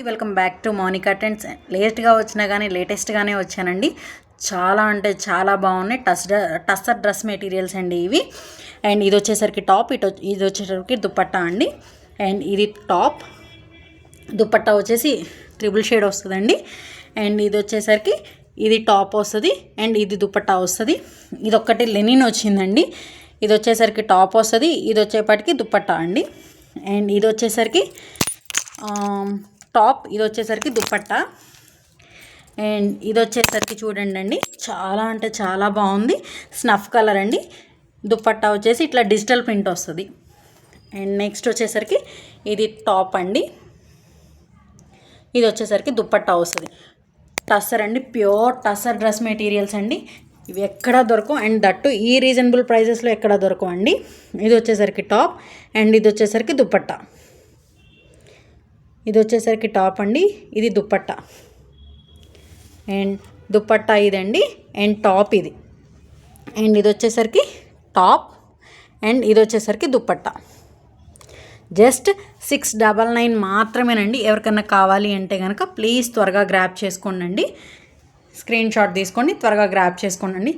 Welcome back to Monika trends. లేట్గా వచ్చినా కానీ లేటెస్ట్గానే వచ్చానండి. చాలా అంటే చాలా బాగున్నాయి. టస్సర్ డ్రెస్ మెటీరియల్స్ అండి ఇవి. అండ్ ఇది వచ్చేసరికి టాప్, ఇది వచ్చేసరికి దుపట్టా అండి. అండ్ ఇది టాప్, దుపట్టా వచ్చేసి ట్రిపుల్ షేడ్ వస్తుందండి. అండ్ ఇది వచ్చేసరికి ఇది టాప్ వస్తుంది అండ్ ఇది దుపట్టా వస్తుంది. ఇది ఒక్కటి లెనిన్ వచ్చిందండి. ఇది వచ్చేసరికి టాప్ వస్తుంది, ఇది వచ్చేపటికి దుపట్టా అండి. అండ్ ఇది వచ్చేసరికి టాప్, ఇది వచ్చేసరికి దుపట్టా. అండ్ ఇది వచ్చేసరికి చూడండి అండి, చాలా అంటే చాలా బాగుంది. స్నఫ్ కలర్ అండి. దుపట్టా వచ్చేసి ఇట్లా డిజిటల్ ప్రింట్ వస్తుంది. అండ్ నెక్స్ట్ వచ్చేసరికి ఇది టాప్ అండి. ఇది వచ్చేసరికి దుపట్టా వస్తుంది. టస్సర్ అండి, ప్యూర్ టస్సర్ డ్రెస్ మెటీరియల్స్ అండి. ఇవి ఎక్కడా దొరకవు అండ్ దట్టు ఈ రీజనబుల్ ప్రైజెస్లో ఎక్కడా దొరకవు అండి. ఇది వచ్చేసరికి టాప్ అండ్ ఇది వచ్చేసరికి దుపట్టా. ఇది వచ్చేసరికి టాప్ అండి, ఇది దుపట్టా. అండ్ దుపట్టా ఇదండి అండ్ టాప్ ఇది. అండ్ ఇది వచ్చేసరికి టాప్ అండ్ ఇది వచ్చేసరికి దుపట్టా. జస్ట్ 699 మాత్రమేనండి. ఎవరికన్నా కావాలి అంటే కనుక ప్లీజ్ త్వరగా గ్రాబ్ చేసుకోండి. స్క్రీన్ షాట్ తీసుకోండి, త్వరగా గ్రాబ్ చేసుకోండి.